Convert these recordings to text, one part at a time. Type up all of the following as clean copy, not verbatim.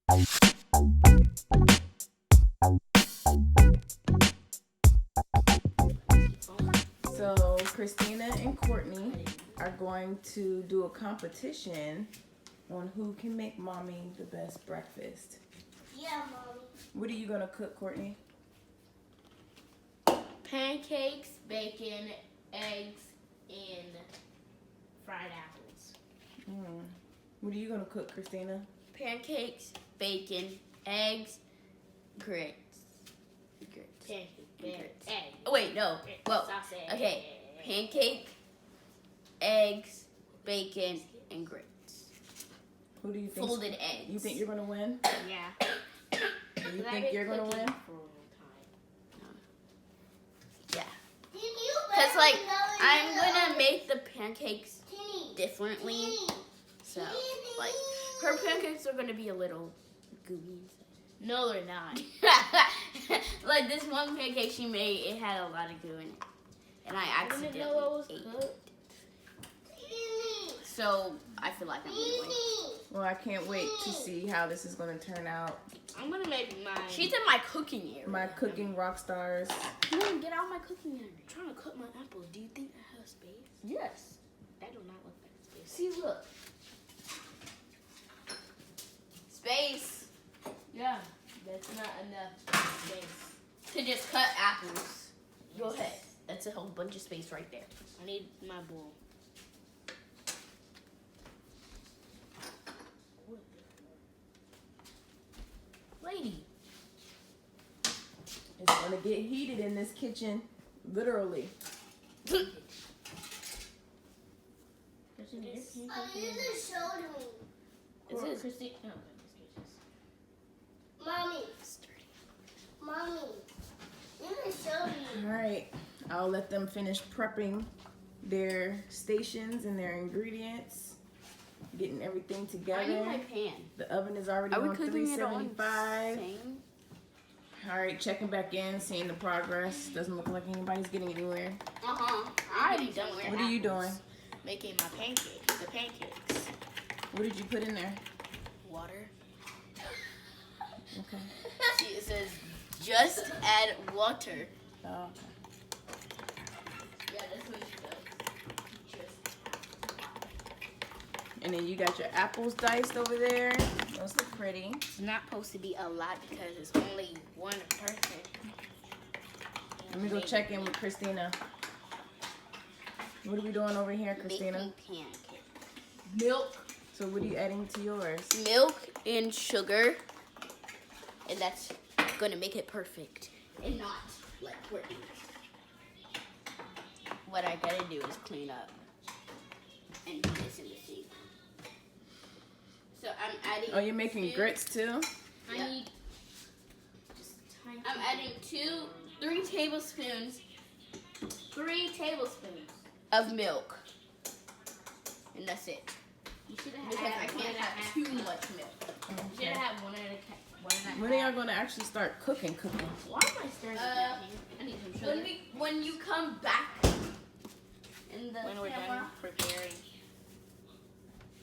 So Christyna and Courtney are going to do a competition on who can make mommy the best breakfast. Yeah, mommy. What are you gonna cook, Courtney? Pancakes, bacon, eggs, and fried apples. What are you gonna cook, Christyna? Pancakes, bacon, eggs, grits. Pancake, egg. Oh, wait, no. Well, Sausage. okay. Pancake, eggs, bacon, and grits. Who do you think? Folded eggs. You think you're gonna win? Yeah. Do you think you're gonna win? Yeah. Because, like, I'm gonna make the pancakes differently. So, like, her pancakes are gonna be a little gooey. No, they're not. Like, this one pancake she made, it had a lot of goo in it. And I accidentally ate it. So, I feel like I'm gonna win. Well, I can't wait to see how this is gonna turn out. I'm gonna make mine. She's in my cooking area. My cooking rock stars. Come on, get out of my cooking area. I'm trying to cut my apples. Do you think I have space? Yes. That do not look like space. See, look. Space. Yeah, that's not enough space. To just cut apples. Go ahead. That's a whole bunch of space right there. I need my bowl. Lady. It's gonna get heated in this kitchen, literally. You just showed me. Is it Christy? No, Mommy. Mommy. You just showed me. All right, I'll let them finish prepping their stations and their ingredients, getting everything I together. need my pan. The oven is already Are we on cooking it on 375. same? All right, checking back in, seeing the progress. Doesn't look like anybody's getting anywhere. I already done with What are you doing? Making my pancakes. The pancakes. What did you put in there? Water. Okay. See, it says just add water. Oh, okay. Yeah, that's what she does. And then you got your apples diced over there. Those look pretty. It's not supposed to be a lot because it's only one person. Let me go check in with Christyna. What are we doing over here, Christyna? Making pancakes. Milk. So what are you adding to yours? Milk and sugar. And that's gonna make it perfect. And not like Courtney. What I gotta do is clean up. And do this in the sink. So I'm adding. Oh, you're making grits too? I need. I'm adding 3 tablespoons. 3 tablespoons of milk. And that's it. You should have Because I had can't have too much milk. You should have had one at a time. When are y'all gonna actually start cooking? Why am I staring at that? I need some sugar. When you come back in the When we're camera, done preparing.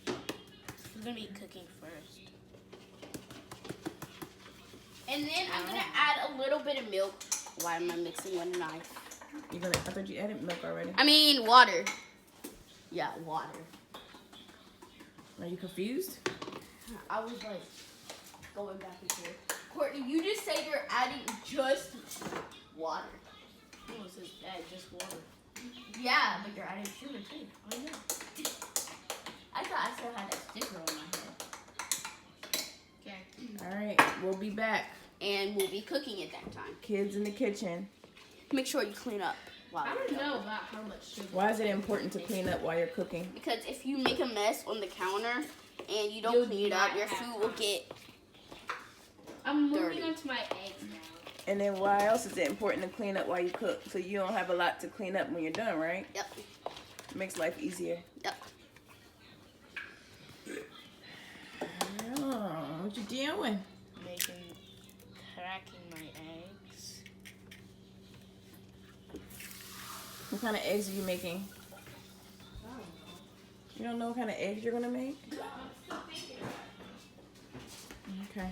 We're gonna be cooking first. and then I'm gonna add a little bit of milk. Why am I mixing with a knife? I thought you added milk already. I mean water. Yeah, water. Are you confused? I was like going back and forth. Courtney, you just said you're adding just water. No, it says add just water. Yeah, but you're adding sugar too. I know. I thought I still had a sticker on my head. Okay. All right, we'll be back. And we'll be cooking at that time. Kids in the kitchen. Make sure you clean up while I you're don't cooking. know about how much sugar. Why is it important to clean up while you're cooking? Because if you make a mess on the counter and you don't You'll clean it up, not your have food will time. get I'm moving dirty. on to my eggs now. And then why else is it important to clean up while you cook? So you don't have a lot to clean up when you're done, right? Yep. Makes life easier. Yep. Oh, what you doing? Cracking my eggs. What kind of eggs are you making? You don't know what kind of eggs you're gonna make? Okay. Okay.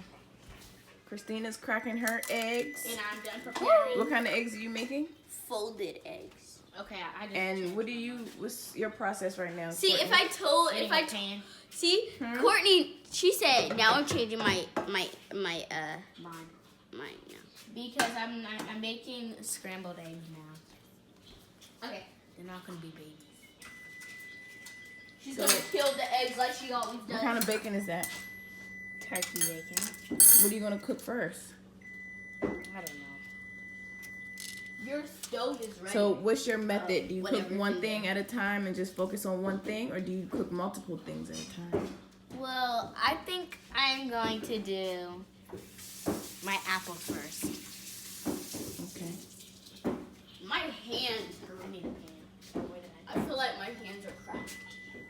Christina's cracking her eggs. And I'm done preparing What kind of eggs are you making? folded eggs. Okay, I just. And what's your process right now? See, Courtney? Pan. See, Courtney, she said, now I'm changing my mine now. Because I'm making scrambled eggs now. Okay. They're not gonna be babies. She's gonna peel the eggs like she always does. What kind of bacon is that? Turkey bacon. What are you gonna cook first? I don't know. Your stove is ready. So what's your method? Do you cook whatever one you thing do. at a time and just focus on one thing, or do you cook multiple things at a time? Well, I think I'm going to do my apples first. Okay. My hands I hurt. need a pan. Where did I feel like my hands are cracked.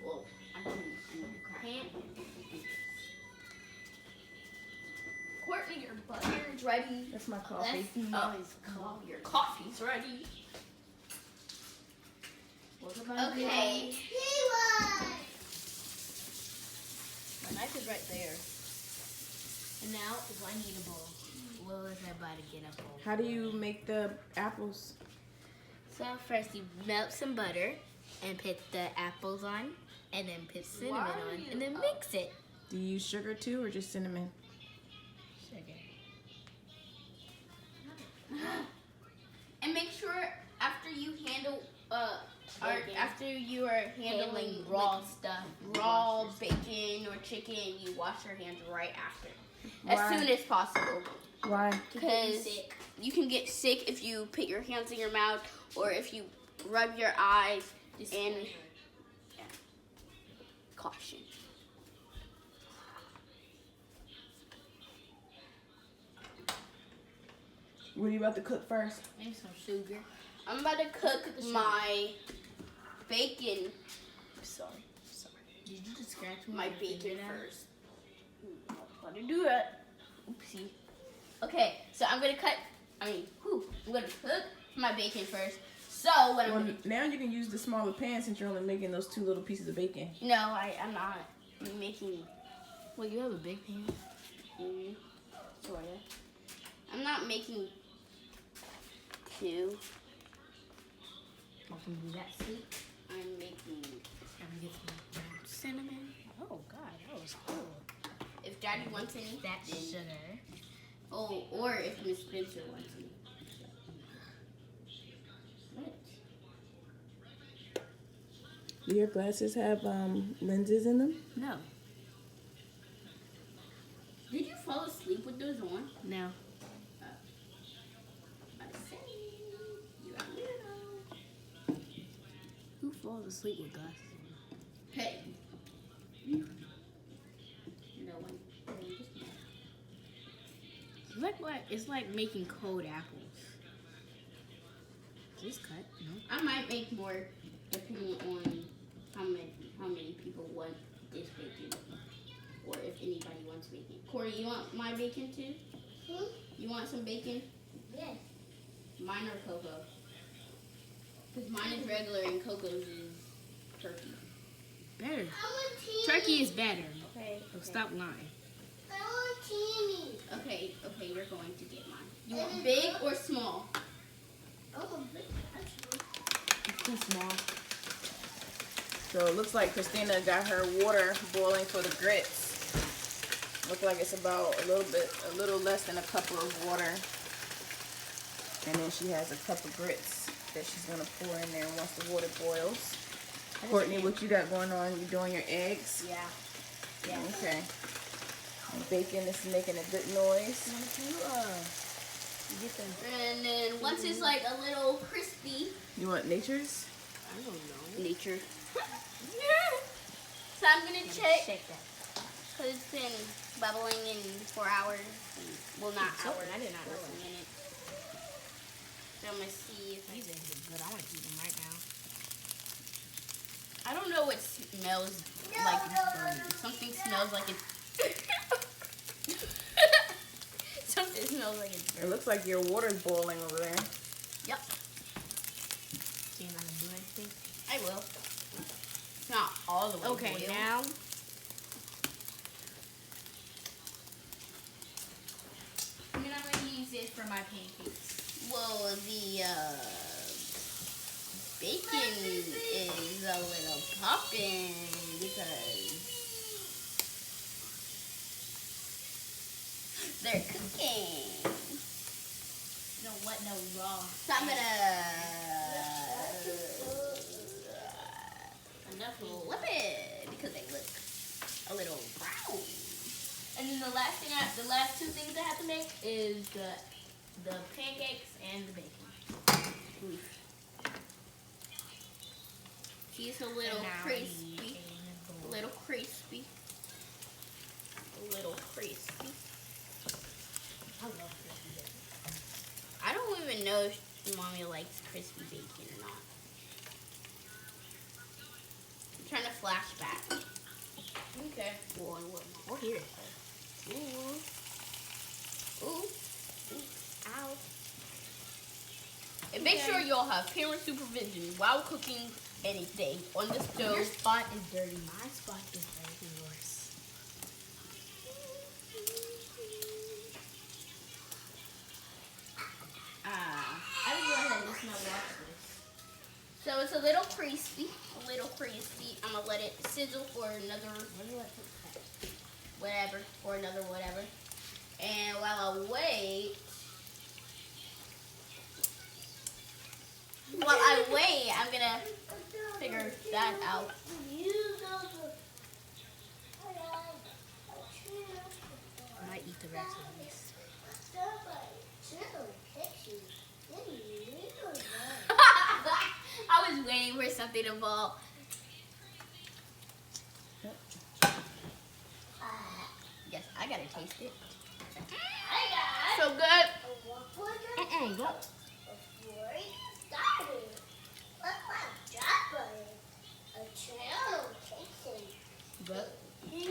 Well, I need to crack. Pan. Courtney, your butter is ready. That's my coffee. Your coffee's ready. What about Okay. My knife is right there. And now, do I need a bowl? Well, if I buy to get a bowl. How do you make the apples? So first you melt some butter and put the apples on, and then put cinnamon Why are on, you and then up? mix it. Do you use sugar too, or just cinnamon? Sugar. And make sure after you handle Bacon. after you are handling raw stuff, raw bacon or chicken, you wash your hands right after. Why? As soon as possible. Why? Because you can get sick if you put your hands in your mouth or if you rub your eyes and caution. What are you about to cook first? Maybe some sugar. I'm about to cook my bacon. Sorry. Did you just scratch My bacon fingernail? first. I'm about to do that. Oopsie. Okay, so I'm gonna I'm gonna cook my bacon first. So what Well, I'm gonna now you can use the smaller pan since you're only making those 2 little pieces of bacon. no, I'm not. I'm making Well, you have a big pan. sorta. I'm not making 2. I can do that soup. I'm making. And get some cinnamon. Oh God, that was cool. If Daddy wants any, That's then- sugar. Oh, or if Miss Spencer wants any. What? Do your glasses have lenses in them? No. Did you fall asleep with those on? No. I say, you are weirdo. Who falls asleep with glasses on? Hey. No one. It's like making cold apples. Is this cut? No. I might make more depending on how many people want this bacon. Or if anybody wants bacon. Corey, you want my bacon too? You want some bacon? Yes. Mine or Coco? Because mine is regular and Coco's is turkey. Better. Turkey is better. Okay. So stop lying. Okay, you're going to get mine. You want big or small? It's too small. So it looks like Christina got her water boiling for the grits. Looks like it's about a little less than a cup of water. And then she has a cup of grits that she's gonna pour in there once the water boils. Courtney, what you got going on? You doing your eggs? Yeah. Okay. And bacon is making a good noise. You get them. And then once it's like a little crispy, You want nature's? I don't know. nature. So I'm gonna check Shake that. because it's been bubbling in 4 hours. Well, not So, hours. I did not know 14 that. minutes. So I'm gonna see if These eggs are good. I want to eat them right now. I don't know what smells like it's burning. Something smells like it's. Something smells like it's It burning. looks like your water's boiling over there. Yep, See, I'm not gonna do anything. I will. It's not all the way Okay, boiled. now for my pancakes? Well, the bacon is a little poppin' because they're cooking. No wet, no raw. So I'm gonna flip it because they look a little brown. And then the last two things I have to make is the pancakes and the bacon. She's a little crispy. A little crispy. A little crispy. I love crispy bacon. I don't even know if Mommy likes crispy bacon or not. I'm trying to flash back. Okay. Oh, here it is. Ooh. Ooh. Ow. And make sure y'all have parent supervision while cooking anything on the stove. Your spot is dirty. My spot is better than yours. I would go ahead and just not watch this. So it's a little crispy. A little crispy. I'm gonna let it sizzle for another whatever. For another whatever. And while I wait, I'm gonna figure that out. I might eat the rest of these. I was waiting for something to fall. Yes, I gotta taste it. So good. But,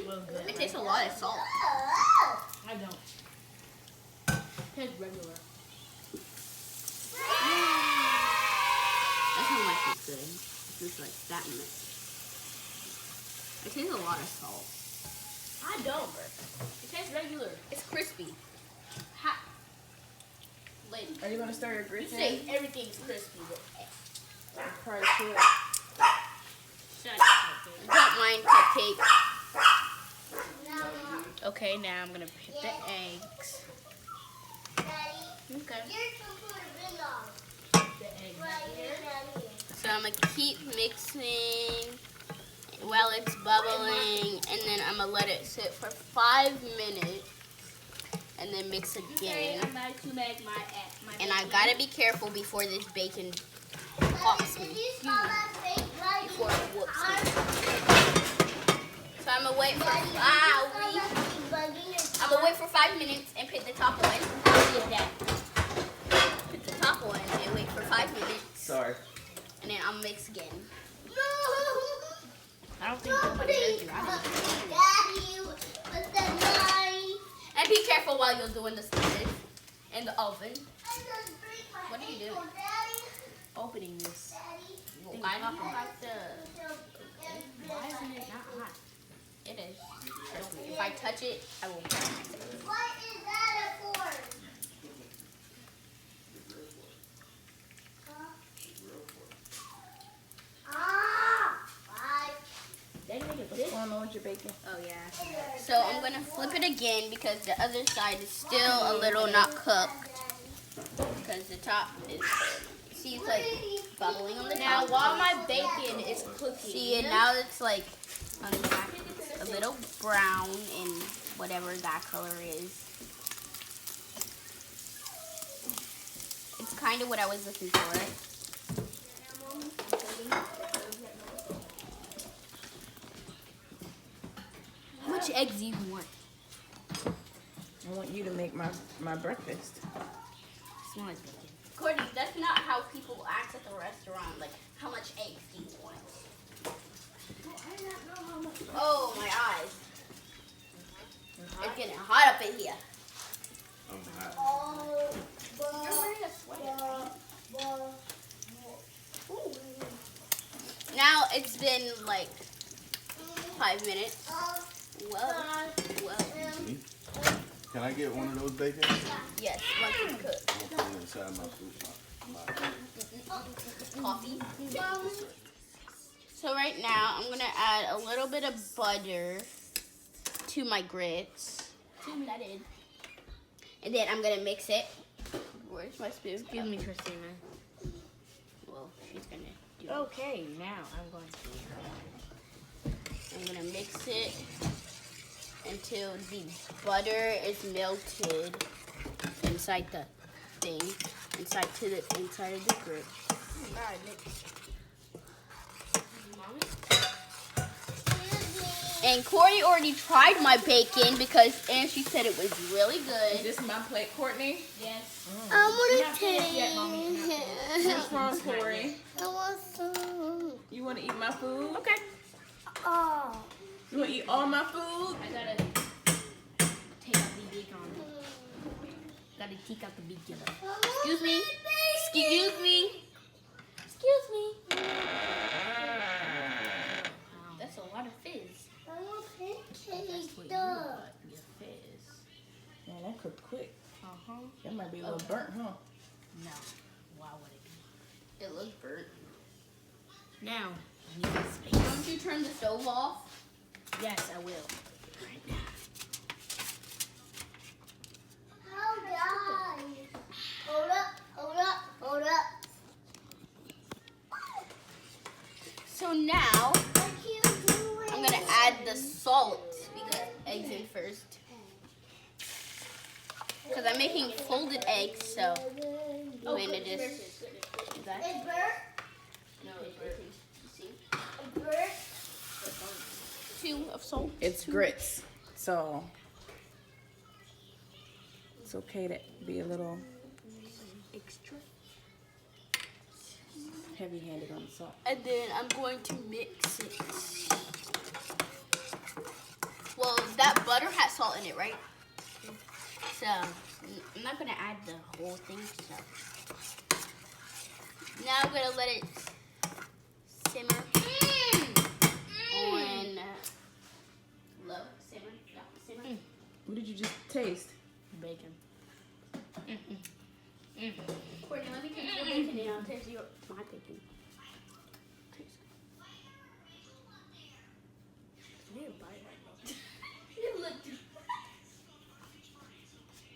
well, good. It tastes a lot of salt. I don't. Tastes regular. That's how much it's good. It's just like that much. It tastes a lot of salt. I don't. It tastes regular. It's crispy. Lady, Are you gonna stir your You grits say in? everything's crispy, but Prior to it. shut up. don't mind cupcake. Okay, now I'm gonna put the eggs. Okay. The egg right here. So I'm gonna keep mixing while it's bubbling, and then I'm gonna let it sit for 5 minutes, and then mix again. I'm about to make my And I gotta be careful before this bacon pops me. Before it whoops me. So I'm gonna wait for 5 minutes and put the top on. Put the top on and wait for 5 minutes. Sorry. And then I'll mix again. I don't think nobody heard you. And be careful while you're doing this in the oven. What are you doing? Opening this. Well, I don't have to. Why isn't it not hot? It is. Trust me. If I touch it, I will burn myself. What is that for? They make it What's going on with your bacon? Oh yeah. So I'm gonna flip it again because the other side is still a little not cooked. Because the top is, see, it's like bubbling on the Now, top. while my bacon is cooking, See, and now it's like a little brown in whatever that color is. It's kind of what I was looking for. How much eggs do you want? I want you to make my breakfast. Small as bacon. Courtney, that's not how people ask at the restaurant. Like, how much eggs do you want? Oh, my eyes. It's getting hot up in here. I'm hot. You're wearing a sweater. Now it's been like 5 minutes. Whoa. Whoa. Can I get one of those bacon? Yes, once it's cooked. I'm gonna put it inside my food. Coffee. So right now, I'm gonna add a little bit of butter to my grits. And then I'm gonna mix it. Where's my spoon? Excuse me, Christyna. Well, she's gonna do it. Okay, now I'm going to. I'm gonna mix it until the butter is melted inside the thing, inside of the grit. And Courtney already tried my bacon and she said it was really Is good. this my plate, Courtney? Yes. I want to taste. What's wrong, Corey? I want some. You want to eat my food? Okay. Oh. You want to eat all my food? I gotta take out the bacon. Gotta take out the bacon. Excuse me. Excuse me. Excuse me. That's a lot of fizz. I want pancakes. Your fizz. Man, that cooked quick. Uh-huh. That might be a little burnt, huh? No. Why would it be? It looks burnt. Now, I need this space. Don't you turn the stove off? Yes, I will. Right now. Oh, guys. Hold up. So now, I'm gonna add the salt because eggs in first. Because I'm making folded eggs, so I'm going to just do that. It burnt. No, it burnt. See? It burnt. 2 of salt. It's grits, so it's okay to be a little Extra. heavy-handed on the salt. And then I'm going to mix it. Well, that butter has salt in it, right? So, I'm not going to add the whole thing, so. Now I'm going to let it simmer on low. Simmer. What did you just taste? Bacon. Courtney, let me taste your bacon and I'll taste my bacon. I need a bite right now. It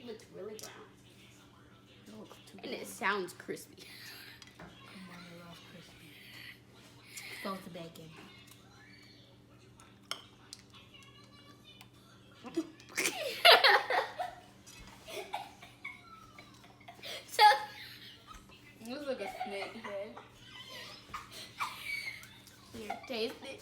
looked really brown. It looks too And it sounds crispy. Come on, I love crispy. Both the bacon. So, it looks like a snake head. Here, taste it.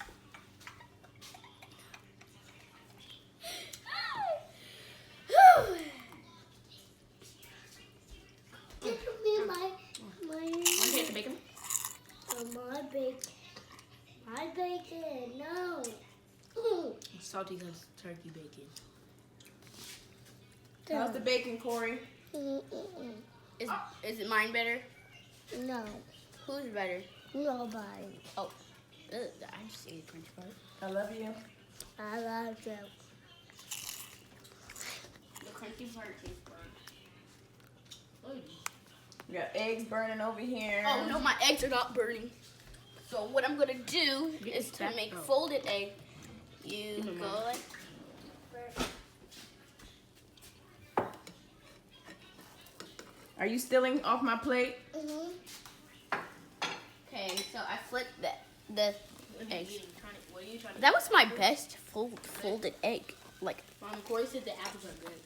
Want to taste the bacon? My bacon, no. It's salty because it's turkey bacon. How's the bacon, Corey? Is it mine better? No, Who's better? nobody. Oh, I just ate a crunch part. I love you. I love you. The crunchy part tastes burnt. We got eggs burning over here. Oh no, my eggs are not burning. So what I'm gonna do is to make folded egg. You go like. Are you stealing off my plate? Okay, so I flipped the eggs. What are you trying to That was my best folded egg. Like, Mom, Corey said the apples are good.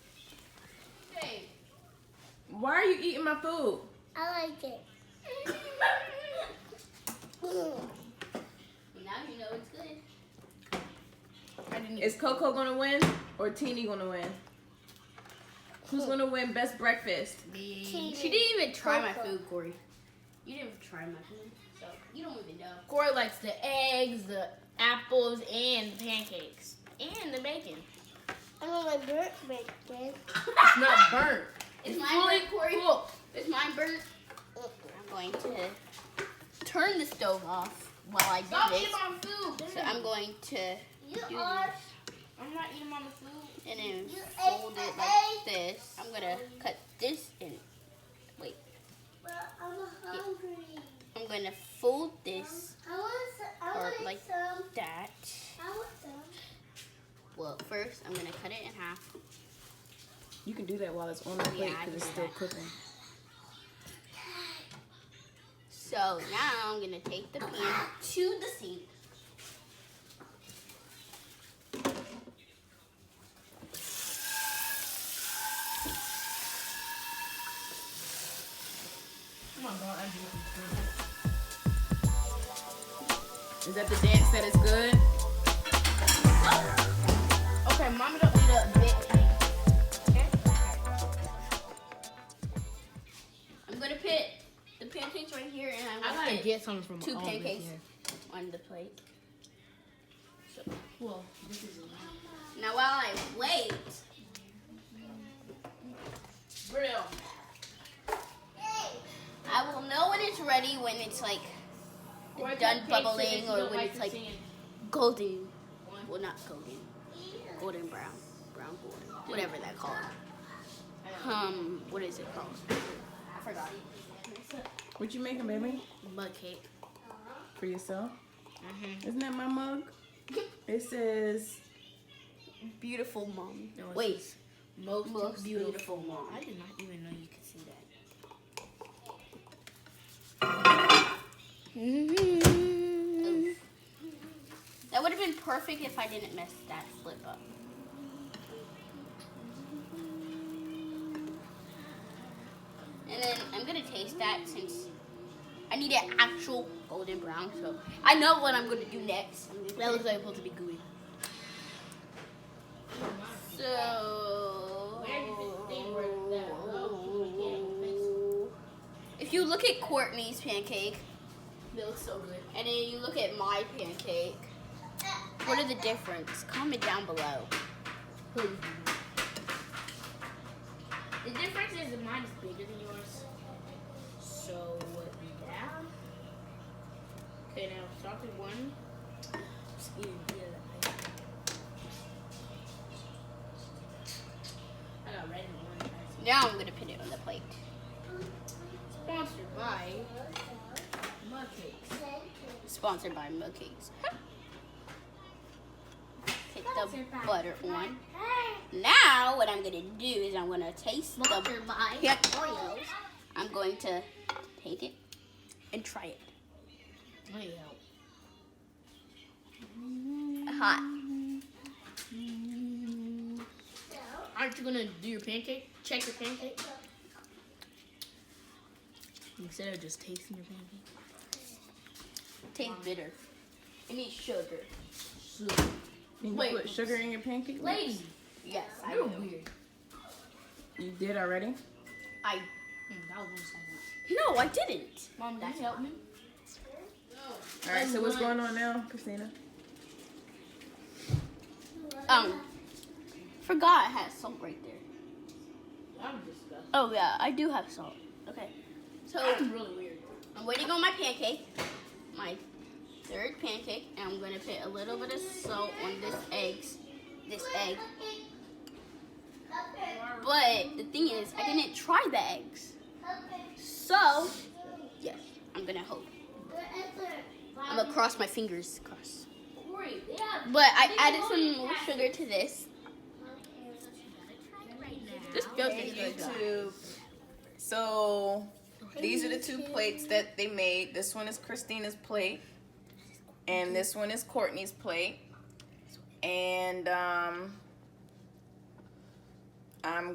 hey. Why are you eating my food? I like it. Now you know it's good. I didn't Is Coco gonna win or Teeny gonna win? Who's gonna win best breakfast? She didn't even try my food, Corey. You didn't even try my food, so you don't even know. Corey likes the eggs, the apples, and the pancakes. And the bacon. I don't like burnt bacon. It's not burnt. Is It's mine fully burnt, Corey? cooked. Is mine burnt? I'm going to turn the stove off while I do Stop this. eating my food. So I'm going to You do are. this I'm not eating my food. and then You fold ate it the like egg. this. I'm gonna cut this in. Wait. But I'm hungry. I'm gonna fold this I want or some. like that. I want some. Well, first I'm gonna cut it in half. You can do that while it's on the plate I because it's can still do that. cooking. So now I'm gonna take the pan to the sink. Is that the dance that is good? Okay, Mama don't need a bit cake. Okay? I'm gonna put the pancakes right here, and I'm I gonna gotta put get something from 2 all of it pancakes here. on the plate. Well, this is Now while I wait, Real. I will know when it's ready when it's like done bubbling or when it's like golden. Well, not golden. Golden brown. Brown golden. Whatever that called. What is it called? I forgot. What you making, baby? Mug cake. For yourself? Isn't that my mug? It says Beautiful mom. No, it Wait. says Most beautiful mom. I did not even know you could see that. Oof. That would have been perfect if I didn't mess that flip up. And then I'm gonna taste that since I need an actual golden brown. So I know what I'm gonna do next. That looks like it's supposed to be gooey. So if you look at Courtney's pancake, They look so good. and then you look at my pancake, what are the difference? Comment down below. The difference is that mine is bigger than yours. So, yeah. Okay, now start with one. Just eat it. I got red in one. Now I'm gonna put it on the plate. Sponsored by Mug Cakes. Sponsored by Mug Cakes. Put the butter on. Now what I'm gonna do is I'm gonna taste the Sponsored by Yep. Oreos. I'm going to take it and try it. Oh, yeah. Hot. Aren't you gonna do your pancake? Check your pancake? Instead of just tasting your pancake. Tastes bitter. It needs sugar. you Wait. put sugar in your pancake mix? Lady, Yes, I you're do. weird. You did already? I That was 1 second. no, I didn't. Mom, can you help me? All right. So what's going on now, Christina? Forgot I had salt right there. I'm disgusted. Oh yeah, I do have salt. Okay, so I'm really weird. I'm waiting on my pancake, my 3rd pancake, and I'm gonna put a little bit of salt on this egg. But the thing is, I didn't try the eggs. So, yes, I'm gonna hope. I'm gonna cross my fingers. Cross. But I added some more sugar to this. This feels Hey, good. YouTube. So these are the 2 plates that they made. This one is Christina's plate, and this one is Courtney's plate. And I'm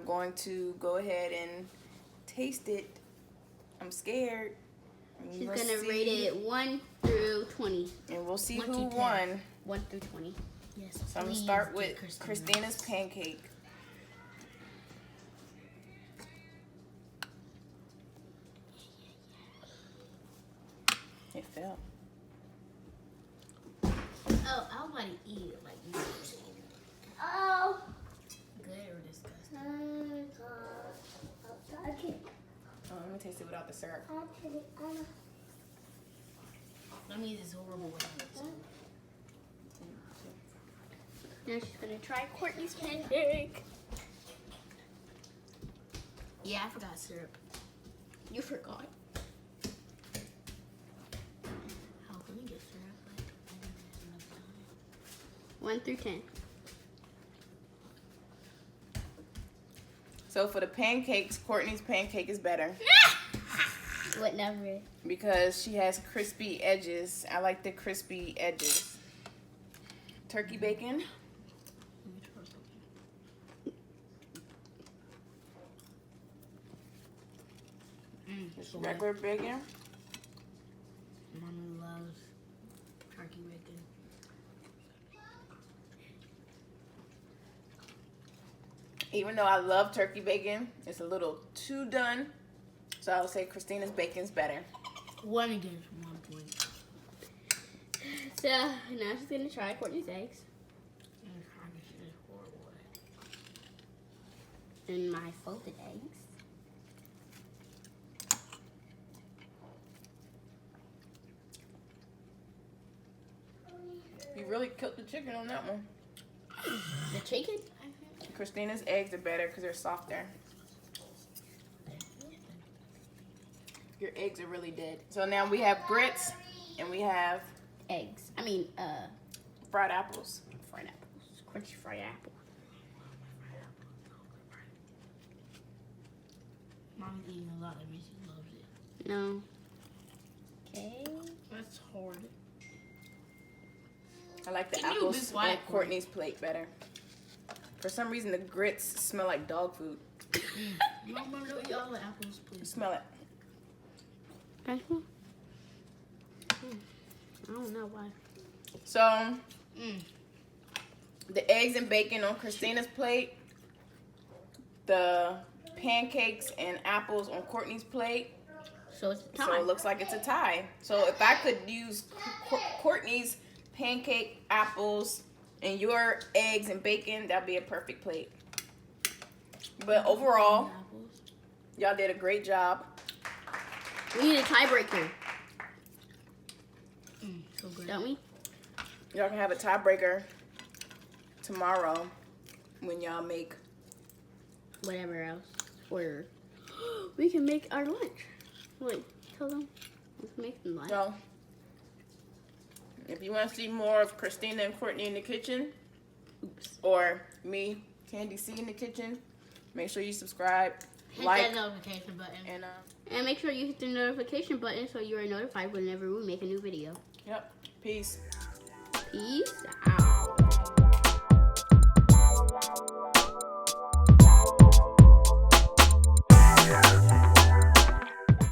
going to go ahead and taste it. I'm scared. And She's we'll gonna see- rate it 1 through 20. and we'll see 1 who to 10. won. 1 through 20. Yes. So I'm gonna start with Christina's pancake. It fell. Oh, I want to eat it like this. Oh. Good or disgusting? Oh, let me taste it without the syrup. That means it's horrible without it. Now she's gonna try Courtney's pancake. Yeah, I forgot syrup. You forgot. How can we get syrup? But I didn't have enough time. 1 through 10. So for the pancakes, Courtney's pancake is better Whatever. because she has crispy edges. I like the crispy edges. Turkey bacon. Just regular bacon. Mommy loves turkey bacon. Even though I love turkey bacon, it's a little too done. So I would say Christyna's bacon's better. 1 against 1 point. So now she's gonna try Courtney's eggs. And my folded eggs. You really cooked the chicken on that one. The chicken? Christyna's eggs are better because they're softer. Your eggs are really dead. So now we have grits and we have Eggs. I mean, fried apples. fried apples. Crunchy fried apple. Mommy's eating a lot. That means she loves it. No. Okay. That's hard. I like the Can you apples be quiet, on Courtney's plate better. For some reason, the grits smell like dog food. Mama, don't eat all the apples, please. Smell it. I don't know why. So, the eggs and bacon on Christyna's plate. The pancakes and apples on Courtney's plate. So it's time. So it looks like it's a tie. So if I could use Courtney's pancake, apples, and your eggs and bacon, that'd be a perfect plate. But overall, y'all did a great job. We need a tiebreaker, So good. don't we? Y'all can have a tiebreaker tomorrow when y'all make. Whatever else. Or we can make our lunch. Wait, tell them. Let's make them lunch. So, if you want to see more of Christyna and Courtney in the kitchen, or me, Candy C, in the kitchen, make sure you subscribe, Hit like, that notification button. And make sure you hit the notification button so you are notified whenever we make a new video. Yep, peace. Peace out.